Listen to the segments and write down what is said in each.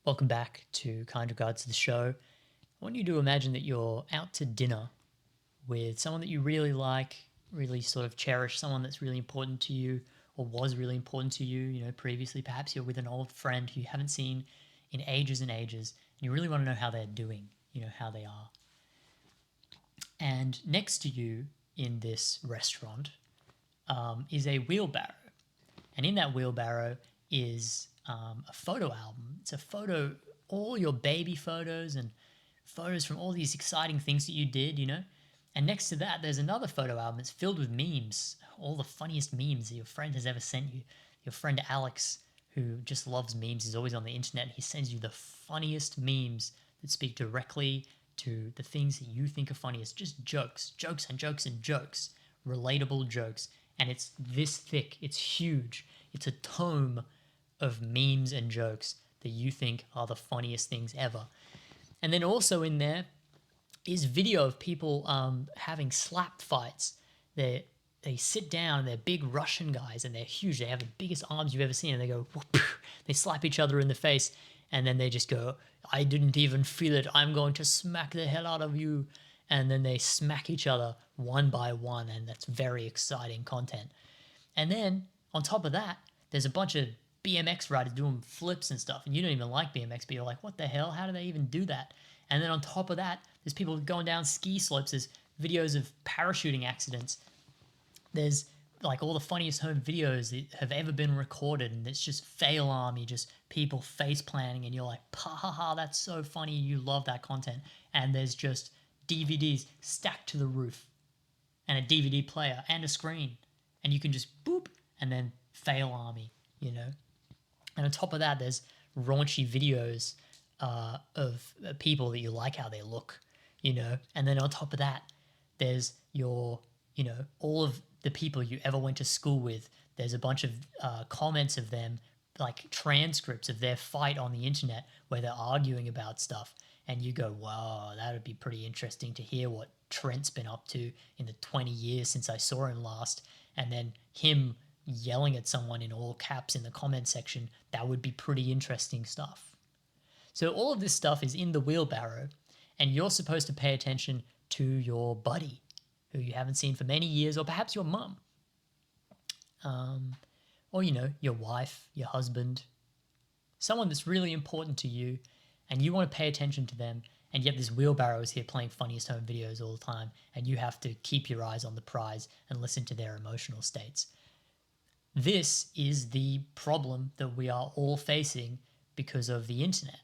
Welcome back to Kind Regards to the show. I want you to imagine that you're out to dinner with someone that you really like, really sort of cherish, someone that's really important to you or was really important to you, previously. Perhaps you're with an old friend who you haven't seen in ages and ages, and you really want to know how they're doing, how they are. And next to you in this restaurant is a wheelbarrow. And in that wheelbarrow is a photo album. It's a photo, all your baby photos and photos from all these exciting things that you did. And next to that, there's another photo album. It's filled with memes, all the funniest memes that your friend has ever sent you. Your friend Alex, who just loves memes, is always on the internet. He sends you the funniest memes that speak directly to the things that you think are funniest. Just jokes, jokes and jokes and jokes, relatable jokes. And it's this thick, it's huge. It's a tome of memes and jokes that you think are the funniest things ever. And then also in there is video of people having slap fights. They sit down, they're big Russian guys and they're huge. They have the biggest arms you've ever seen, and they go, whoop, they slap each other in the face, and then they just go, I didn't even feel it. I'm going to smack the hell out of you. And then they smack each other one by one, and that's very exciting content. And then on top of that, there's a bunch of BMX riders doing flips and stuff, and you don't even like BMX, but you're like, what the hell? How do they even do that? And then on top of that, there's people going down ski slopes. There's videos of parachuting accidents. There's like all the funniest home videos that have ever been recorded, and it's just fail army, just people face planting, and you're like, ha ha ha, that's so funny. You love that content. And there's just DVDs stacked to the roof, and a DVD player and a screen, and you can just boop and then fail army. And on top of that, there's raunchy videos of people that you like how they look. And then on top of that, there's all of the people you ever went to school with. There's a bunch of comments of them, like transcripts of their fight on the internet where they're arguing about stuff. And you go, wow, that would be pretty interesting to hear what Trent's been up to in the 20 years since I saw him last. And then him yelling at someone in all caps in the comment section, that would be pretty interesting stuff. So all of this stuff is in the wheelbarrow, and you're supposed to pay attention to your buddy who you haven't seen for many years, or perhaps your mum, or your wife, your husband, someone that's really important to you, and you want to pay attention to them, and yet this wheelbarrow is here playing funniest home videos all the time, and you have to keep your eyes on the prize and listen to their emotional states. This is the problem that we are all facing because of the internet.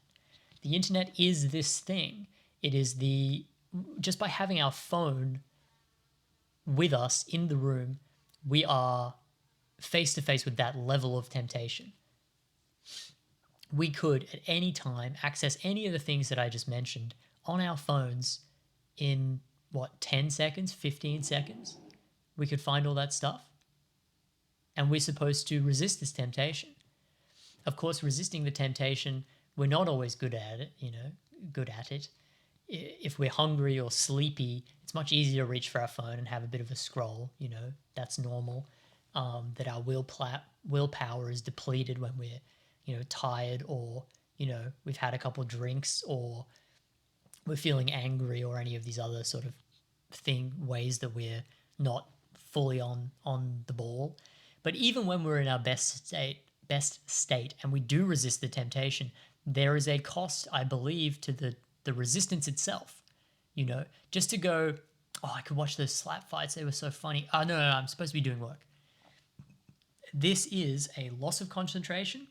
The internet is this thing. It is just by having our phone with us in the room, we are face to face with that level of temptation. We could at any time access any of the things that I just mentioned on our phones in 10 seconds, 15 seconds. We could find all that stuff. And we're supposed to resist this temptation. Of course, resisting the temptation, we're not always good at it. If we're hungry or sleepy, it's much easier to reach for our phone and have a bit of a scroll. That's normal. That our willpower is depleted when we're tired, or we've had a couple drinks, or we're feeling angry, or any of these other sort of ways that we're not fully on the ball. But even when we're in our best state and we do resist the temptation, there is a cost, I believe, to the resistance itself. Just to go, oh, I could watch those slap fights, they were so funny. Oh, no, I'm supposed to be doing work. This is a loss of concentration,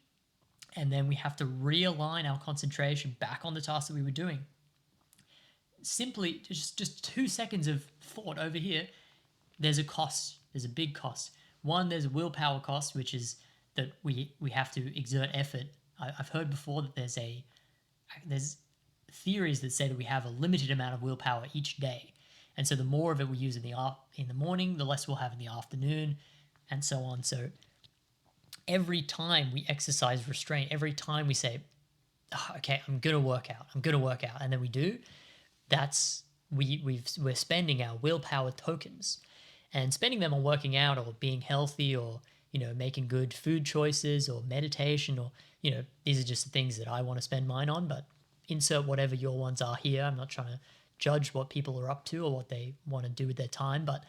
and then we have to realign our concentration back on the task that we were doing. Simply, just 2 seconds of thought over here, there's a cost. There's a big cost. One, there's a willpower cost, which is that we have to exert effort. I've heard before that there's theories that say that we have a limited amount of willpower each day. And so the more of it we use in the morning, the less we'll have in the afternoon, and so on. So every time we exercise restraint, every time we say, oh, okay, I'm going to work out, and then we do, we're spending our willpower tokens. And spending them on working out or being healthy or making good food choices or meditation, or, these are just the things that I want to spend mine on, but insert whatever your ones are here. I'm not trying to judge what people are up to or what they want to do with their time, but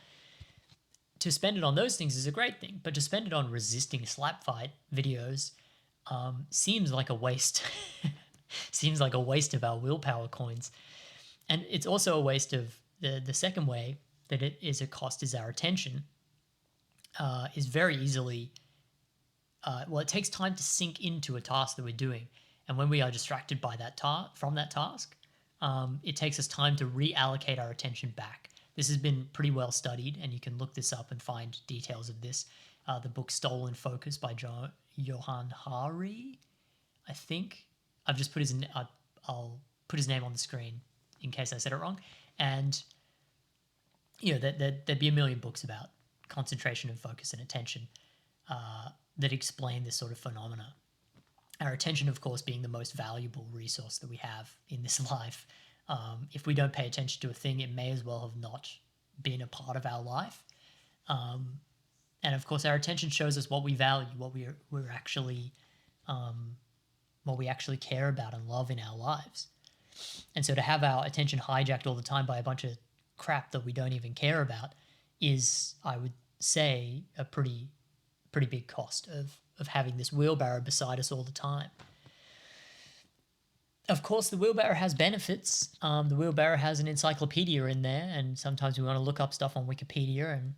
to spend it on those things is a great thing. But to spend it on resisting slap fight videos seems like a waste. Seems like a waste of our willpower coins. And it's also a waste of the second way that it is a cost is our attention. Is very easily, it takes time to sink into a task that we're doing. And when we are distracted by from that task, it takes us time to reallocate our attention back. This has been pretty well studied, and you can look this up and find details of this. The book Stolen Focus by Johan Hari, I think. I've just put I'll put his name on the screen in case I said it wrong. And, there'd be a million books about concentration and focus and attention that explain this sort of phenomena. Our attention, of course, being the most valuable resource that we have in this life. If we don't pay attention to a thing, it may as well have not been a part of our life. And of course, our attention shows us what we value, what we're actually, what we actually care about and love in our lives. And so to have our attention hijacked all the time by a bunch of crap that we don't even care about is, I would say, a pretty big cost of having this wheelbarrow beside us all the time. Of course, the wheelbarrow has benefits. The wheelbarrow has an encyclopedia in there, and sometimes we want to look up stuff on Wikipedia, and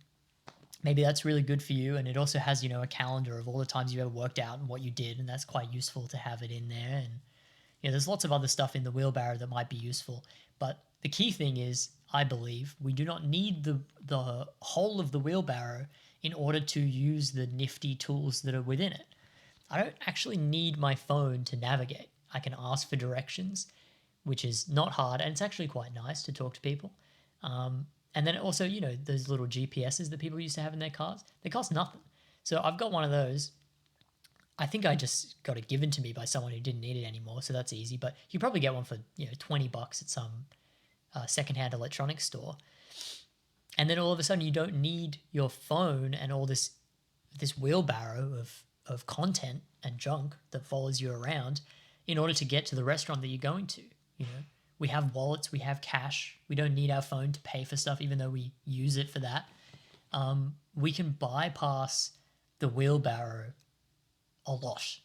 maybe that's really good for you. And it also has, a calendar of all the times you ever worked out and what you did, and that's quite useful to have it in there. And there's lots of other stuff in the wheelbarrow that might be useful. But the key thing is, I believe, we do not need the whole of the wheelbarrow in order to use the nifty tools that are within it. I don't actually need my phone to navigate. I can ask for directions, which is not hard, and it's actually quite nice to talk to people. And then also, those little GPSs that people used to have in their cars, they cost nothing. So I've got one of those. I think I just got it given to me by someone who didn't need it anymore, so that's easy. But you probably get one for $20 at some secondhand electronics store. And then all of a sudden, you don't need your phone and all this wheelbarrow of content and junk that follows you around in order to get to the restaurant that you're going to. We have wallets, we have cash. We don't need our phone to pay for stuff, even though we use it for that. We can bypass the wheelbarrow a lot.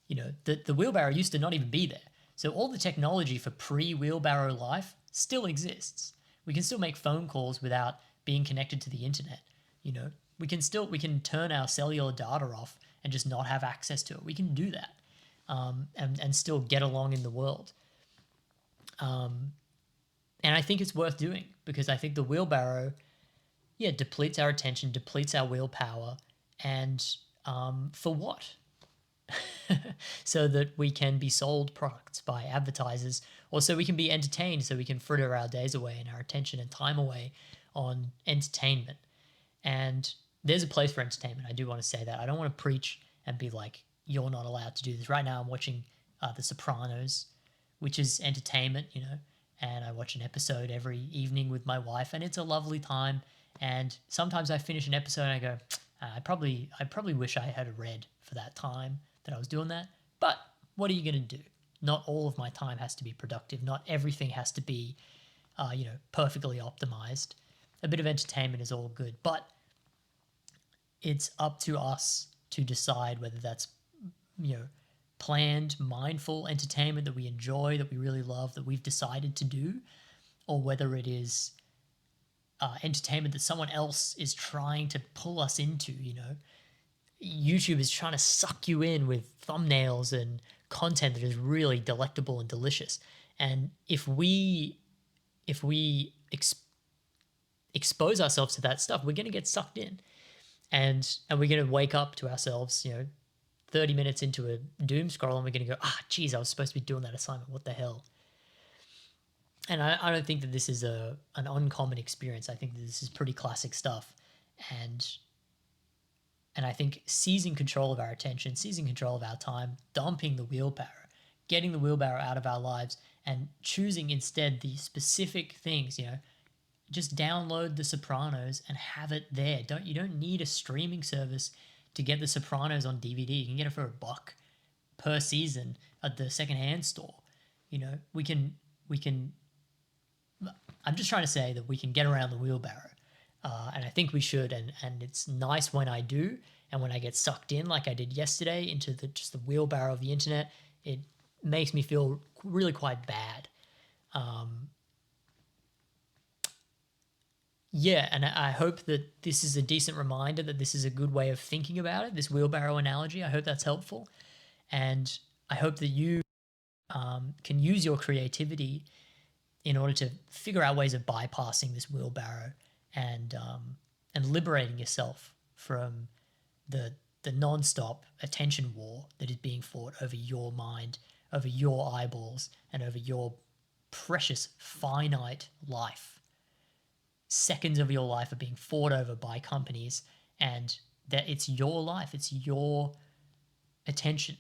The wheelbarrow used to not even be there. So all the technology for pre-wheelbarrow life still exists. We can still make phone calls without being connected to the internet. We can turn our cellular data off and just not have access to it. We can do that, and still get along in the world. And I think it's worth doing, because I think the wheelbarrow, depletes our attention, depletes our willpower, and for what? So that we can be sold products by advertisers, or so we can be entertained, so we can fritter our days away and our attention and time away on entertainment. And there's a place for entertainment. I do want to say that. I don't want to preach and be like, you're not allowed to do this. Right now I'm watching The Sopranos, which is entertainment, and I watch an episode every evening with my wife, and it's a lovely time. And sometimes I finish an episode and I go, I probably wish I had read for that time that I was doing that. But what are you going to do? Not all of my time has to be productive. Not everything has to be, perfectly optimized. A bit of entertainment is all good, but it's up to us to decide whether that's, planned, mindful entertainment that we enjoy, that we really love, that we've decided to do, or whether it is entertainment that someone else is trying to pull us into. YouTube is trying to suck you in with thumbnails and content that is really delectable and delicious. And if we expose ourselves to that stuff, we're going to get sucked in, and we're going to wake up to ourselves, 30 minutes into a doom scroll, and we're going to go, geez, I was supposed to be doing that assignment. What the hell? And I don't think that this is an uncommon experience. I think that this is pretty classic stuff. And I think seizing control of our attention, seizing control of our time, dumping the wheelbarrow, getting the wheelbarrow out of our lives, and choosing instead the specific things, just download The Sopranos and have it there. You don't need a streaming service to get The Sopranos on DVD. You can get it for $1 per season at the secondhand store. You know, we can. I'm just trying to say that we can get around the wheelbarrow, and I think we should. And it's nice when I do, and when I get sucked in, like I did yesterday, into just the wheelbarrow of the internet. It makes me feel really quite bad. Yeah, and I hope that this is a decent reminder that this is a good way of thinking about it, this wheelbarrow analogy. I hope that's helpful. And I hope that you can use your creativity in order to figure out ways of bypassing this wheelbarrow and liberating yourself from the non-stop attention war that is being fought over your mind, over your eyeballs, and over your precious finite life. Seconds of your life are being fought over by companies, and that it's your life, it's your attention,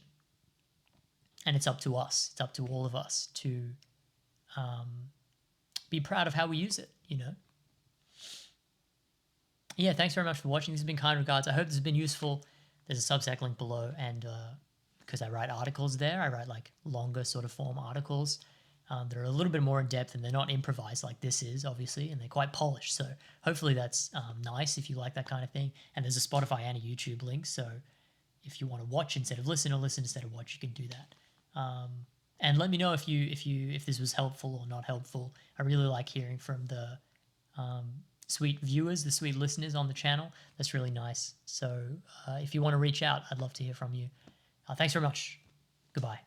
and it's up to us, it's up to all of us to be proud of how we use it, you know. Yeah, thanks very much for watching. This has been Kind Regards. I hope this has been useful. There's a Substack link below, and because I write articles there, I write like longer sort of form articles. They're a little bit more in depth, and they're not improvised like this is, obviously, and they're quite polished. So hopefully that's nice if you like that kind of thing. And there's a Spotify and a YouTube link, so if you want to watch instead of listen, or listen instead of watch, you can do that. And let me know if this was helpful or not helpful. I really like hearing from the sweet viewers, the sweet listeners on the channel. That's really nice. So if you want to reach out, I'd love to hear from you. Thanks very much. Goodbye.